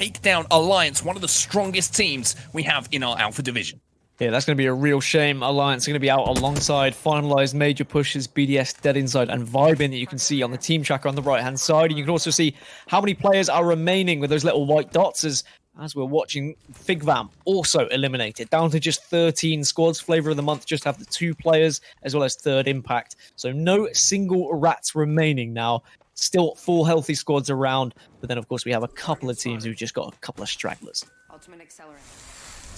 take down Alliance, one of the strongest teams we have in our Alpha division. Yeah, that's going to be a real shame. Alliance are going to be out alongside finalized major pushes, BDS, Dead Inside, and Vibin that you can see on the team tracker on the right-hand side. And you can also see how many players are remaining with those little white dots as we're watching Figvam also eliminated. Down to just 13 squads. Flavor of the Month just have the 2 players, as well as Third Impact. So no single rats remaining now. Still 4 healthy squads around. But then, of course, we have a couple of teams who've just got a couple of stragglers. Ultimate accelerant.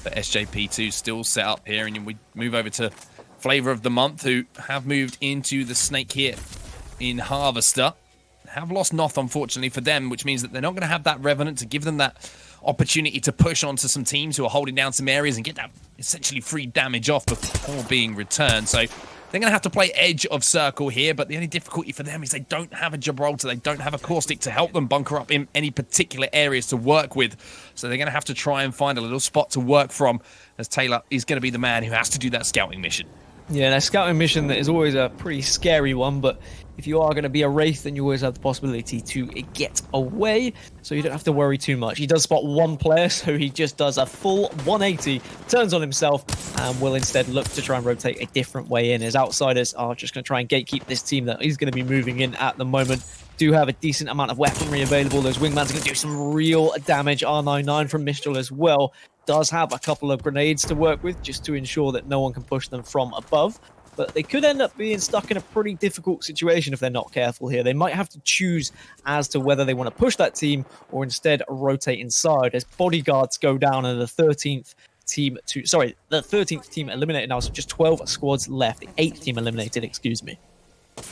But SJP2 still set up here, and we move over to Flavor of the Month, who have moved into the Snake here in Harvester. Have lost Noth, unfortunately, for them, which means that they're not going to have that Revenant to give them that opportunity to push onto some teams who are holding down some areas and get that essentially free damage off before being returned. So they're going to have to play edge of circle here, but the only difficulty for them is they don't have a Gibraltar. They don't have a Caustic to help them bunker up in any particular areas to work with. So they're going to have to try and find a little spot to work from, as Taylor is going to be the man who has to do that scouting mission. Yeah, that scouting mission that is always a pretty scary one, but if you are going to be a Wraith, then you always have the possibility to get away, so you don't have to worry too much. He does spot one player, so he just does a full 180, turns on himself, and will instead look to try and rotate a different way in. His outsiders are just going to try and gatekeep this team that he's going to be moving in at the moment. Do have a decent amount of weaponry available. Those wingmans are going to do some real damage. R99 from Mistral as well. Does have a couple of grenades to work with just to ensure that no one can push them from above. But they could end up being stuck in a pretty difficult situation if they're not careful here. They might have to choose as to whether they want to push that team or instead rotate inside as bodyguards go down and the 13th team eliminated now, so just 12 squads left. The 8th team eliminated, excuse me.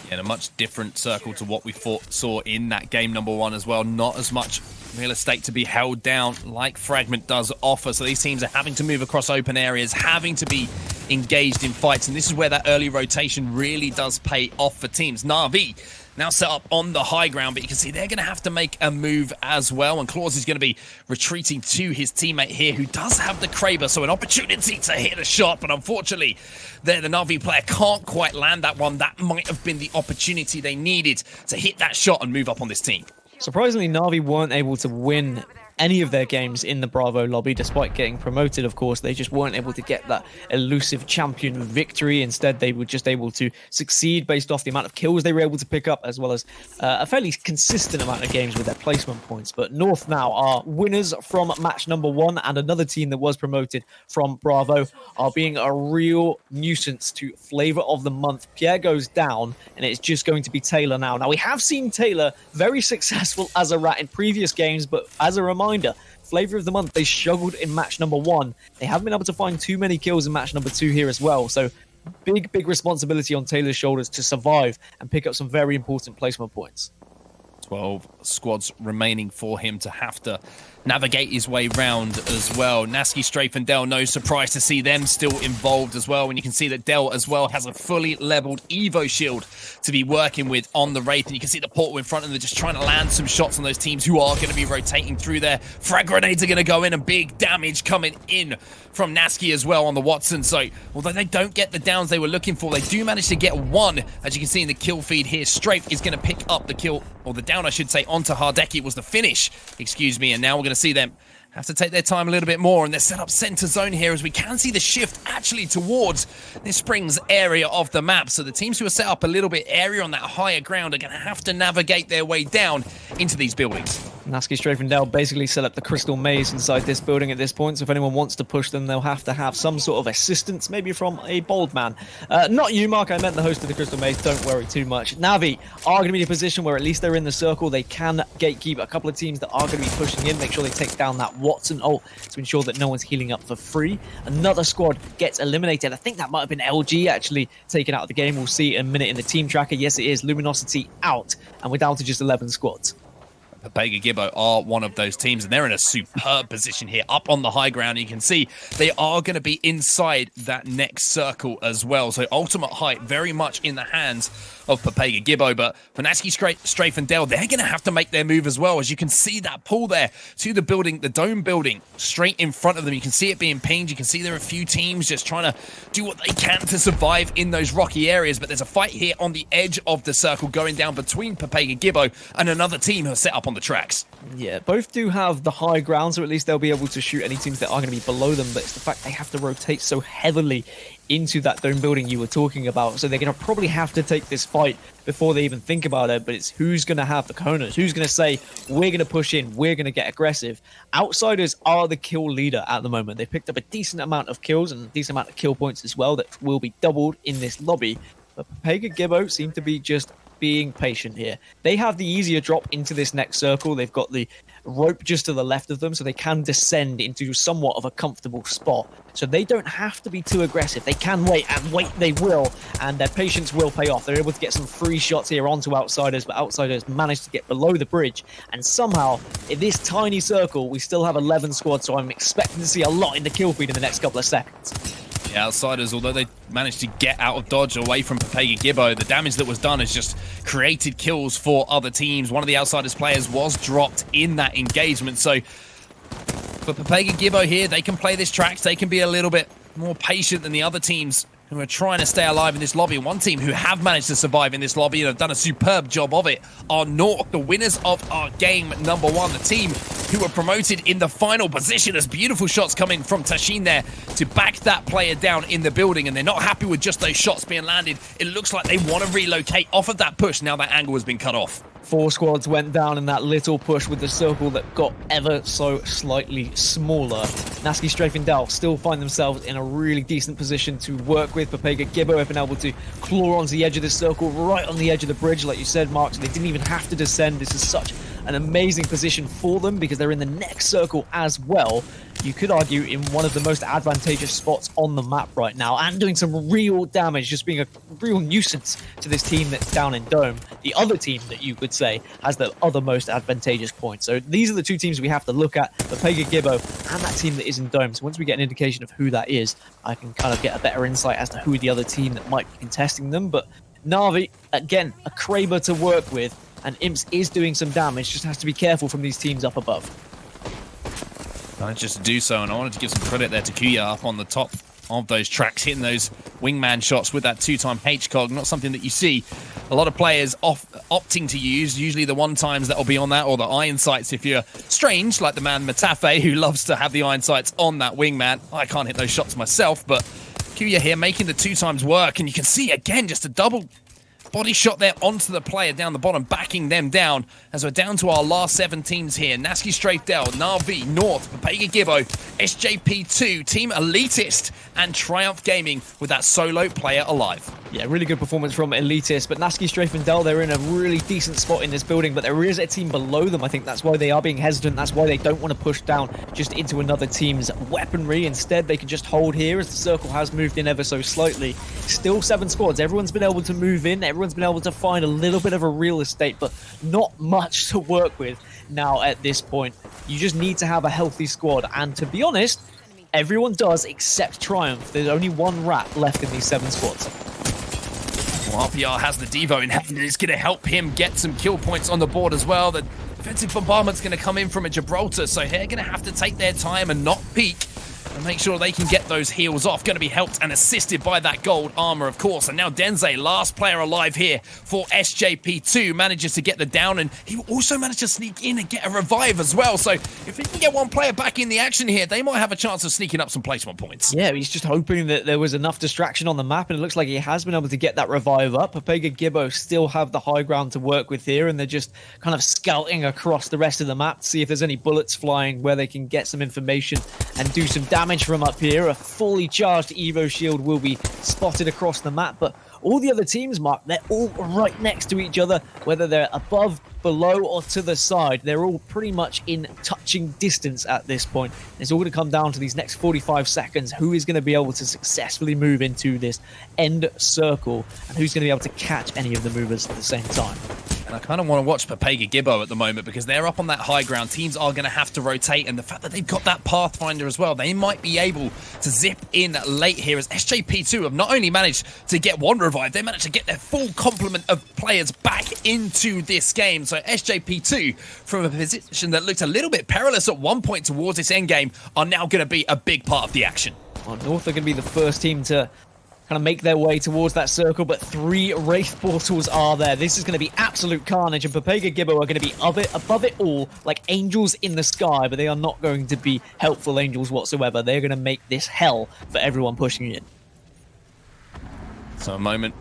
Yeah, and a much different circle to what we saw in that game number 1 as well. Not as much real estate to be held down like Fragment does offer. So these teams are having to move across open areas, having to be engaged in fights. And this is where that early rotation really does pay off for teams. Na'Vi now set up on the high ground, but you can see they're going to have to make a move as well. And Claus is going to be retreating to his teammate here, who does have the Kraber, so an opportunity to hit a shot. But unfortunately, the Na'Vi player can't quite land that one. That might have been the opportunity they needed to hit that shot and move up on this team. Surprisingly, Na'Vi weren't able to win any of their games in the Bravo lobby, despite getting promoted, of course. They just weren't able to get that elusive champion victory. Instead, they were just able to succeed based off the amount of kills they were able to pick up, as well as a fairly consistent amount of games with their placement points. But North now are winners from match number 1, and another team that was promoted from Bravo are being a real nuisance to Flavor of the Month. Pierre goes down, and it's just going to be Taylor now. Now, we have seen Taylor very successful as a rat in previous games, but as a reminder, Flavor of the Month, they struggled in match number 1. They haven't been able to find too many kills in match number 2 here as well. So big responsibility on Taylor's shoulders to survive and pick up some very important placement points. 12 squads remaining for him to have to navigate his way round as well. Nasky, Strafe, and Dell, no surprise to see them still involved as well. And you can see that Dell as well has a fully leveled Evo shield to be working with on the Wraith. And you can see the portal in front of them. They're just trying to land some shots on those teams who are going to be rotating through there. Frag grenades are going to go in, and big damage coming in from Nasky as well on the Watson. So although they don't get the downs they were looking for, they do manage to get one. As you can see in the kill feed here, Strafe is going to pick up the kill, or the down I should say, onto Hardeki. It was the finish, excuse me. And now we're going to see them have to take their time a little bit more, and they're set up center zone here as we can see the shift actually towards this Springs area of the map. So the teams who are set up a little bit area on that higher ground are going to have to navigate their way down into these buildings. Nasky, Strafe, and Dell basically set up the crystal maze inside this building at this point, so if anyone wants to push them, they'll have to have some sort of assistance, maybe from a bold man. Not you, Mark, I meant the host of the crystal maze, don't worry too much. Na'Vi are going to be in a position where at least they're in the circle. They can gatekeep a couple of teams that are going to be pushing in, make sure they take down that Watson ult to ensure that no one's healing up for free. Another squad gets eliminated. I think that might have been LG actually taken out of the game. We'll see in a minute in the team tracker. Yes, it is. Luminosity out, and we're down to just 11 squads. Papega Gibbo are one of those teams, and they're in a superb position here up on the high ground. You can see they are going to be inside that next circle as well. So ultimate height very much in the hands of Papega Gibbo. But for Nasky, Strafe, and Dell, they're going to have to make their move as well. As you can see that pull there to the building, the dome building, straight in front of them. You can see it being pinged. You can see there are a few teams just trying to do what they can to survive in those rocky areas. But there's a fight here on the edge of the circle going down between Papega Gibbo and another team who are set up on the tracks. Yeah, both do have the high ground, so at least they'll be able to shoot any teams that are going to be below them, but it's the fact they have to rotate so heavily into that dome building you were talking about, so they're going to probably have to take this fight before they even think about it. But it's who's going to have the cojones, who's going to say, we're going to push in, we're going to get aggressive. Outsiders are the kill leader at the moment. They've picked up a decent amount of kills and a decent amount of kill points as well that will be doubled in this lobby. But Papega Gibbo seem to be just being patient here. They have the easier drop into this next circle. They've got the rope just to the left of them, so they can descend into somewhat of a comfortable spot. So they don't have to be too aggressive. They can wait, and wait they will, and their patience will pay off. They're able to get some free shots here onto Outsiders, but Outsiders managed to get below the bridge, and somehow, in this tiny circle, we still have 11 squads, so I'm expecting to see a lot in the kill feed in the next couple of seconds. The Outsiders, although they managed to get out of dodge away from Papega Gibbo, the damage that was done has just created kills for other teams. One of the Outsiders players was dropped in that engagement. So for Papega Gibbo here, they can play this track. They can be a little bit more patient than the other teams who are trying to stay alive in this lobby. One team who have managed to survive in this lobby and have done a superb job of it are North, the winners of our game number 1, the team who were promoted in the final position, as beautiful shots coming from Tashin there to back that player down in the building, and they're not happy with just those shots being landed. It looks like they want to relocate off of that push now that angle has been cut off. 4 squads went down in that little push with the circle that got ever so slightly smaller. Nasky, Strafe, and Dell still find themselves in a really decent position to work with. Papega Gibbo have been able to claw onto the edge of the circle, right on the edge of the bridge, like you said, Mark, so they didn't even have to descend. This is such an amazing position for them because they're in the next circle as well. You could argue in one of the most advantageous spots on the map right now, and doing some real damage, just being a real nuisance to this team that's down in Dome. The other team that you could say has the other most advantageous point. So these are the two teams we have to look at, Papega Gibbo and that team that is in Dome. So once we get an indication of who that is, I can kind of get a better insight as to who the other team that might be contesting them. But Na'Vi, again, a Kraber to work with, and Imps is doing some damage, just has to be careful from these teams up above. Just to do so, and I wanted to give some credit there to Kuya up on the top of those tracks, hitting those wingman shots with that 2-time HCOG. Not something that you see a lot of players opting to use. Usually the 1-times that will be on that, or the iron sights if you're strange, like the man Matafe, who loves to have the iron sights on that wingman. I can't hit those shots myself, but Kuya here making the 2-times work, and you can see again just a double body shot there onto the player down the bottom, backing them down as we're down to our last 7 teams here. Nasky, Strafe, Dell, Na'Vi, North, Papega Gibbo, SJP2, Team Elitist, and Triumph Gaming with that solo player alive. Yeah, really good performance from Elitist, but Nasky, Strafe, and Dell, they're in a really decent spot in this building, but there is a team below them. I think that's why they are being hesitant. That's why they don't want to push down just into another team's weaponry. Instead, they can just hold here as the circle has moved in ever so slightly. Still 7 squads. Everyone's been able to move in. Everyone's been able to find a little bit of a real estate, but not much to work with now at this point. You just need to have a healthy squad, and to be honest, everyone does except Triumph. There's only 1 rat left in these 7 squads. Well, RPR has the Devo in hand, and it's going to help him get some kill points on the board as well. The defensive bombardment's going to come in from a Gibraltar, so they're going to have to take their time and not peek and make sure they can get those heals off. Going to be helped and assisted by that gold armor, of course. And now Denze, last player alive here for SJP2, manages to get the down, and he also managed to sneak in and get a revive as well. So if he can get 1 player back in the action here, they might have a chance of sneaking up some placement points. Yeah, he's just hoping that there was enough distraction on the map, and it looks like he has been able to get that revive up. Papega Gibbo still have the high ground to work with here, and they're just kind of scouting across the rest of the map to see if there's any bullets flying where they can get some information and do some damage from up here. A fully charged Evo shield will be spotted across the map, but all the other teams, Mark, they're all right next to each other, whether they're above, below, or to the side. They're all pretty much in touching distance at this point. It's all going to come down to these next 45 seconds. Who is going to be able to successfully move into this end circle, and who's going to be able to catch any of the movers at the same time? I kind of want to watch Papega Gibbo at the moment because they're up on that high ground. Teams are going to have to rotate, and the fact that they've got that Pathfinder as well, they might be able to zip in late here as SJP2 have not only managed to get one revive, they managed to get their full complement of players back into this game. So SJP2, from a position that looked a little bit perilous at one point towards this endgame, are now going to be a big part of the action. Well, North are going to be the first team to kind of make their way towards that circle, but 3 Wraith portals are there. This is going to be absolute carnage, and Papega Gibbo are going to be above it all, like angels in the sky, but they are not going to be helpful angels whatsoever. They're going to make this hell for everyone pushing in. So a moment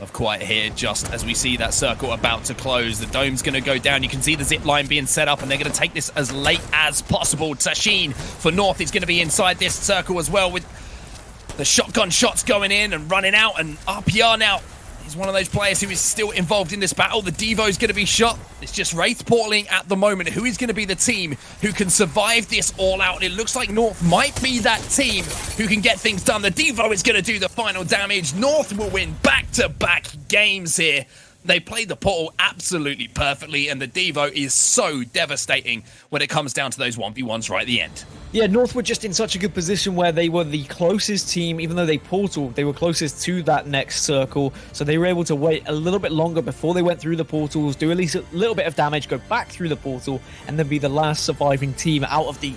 of quiet here just as we see that circle about to close. The dome's going to go down. You can see the zip line being set up, and they're going to take this as late as possible. Tashin for North is going to be inside this circle as well, with the shotgun shots going in and running out, and RPR now is one of those players who is still involved in this battle. The Devo's going to be shot. It's just Wraith portaling at the moment. Who is going to be the team who can survive this all out? It looks like North might be that team who can get things done. The Devo is going to do the final damage. North will win back-to-back games here. They played the portal absolutely perfectly, and the Devo is so devastating when it comes down to those 1v1s right at the end. Yeah, North were just in such a good position where they were the closest team. Even though they portaled, they were closest to that next circle, so they were able to wait a little bit longer before they went through the portals, do at least a little bit of damage, go back through the portal, and then be the last surviving team out of the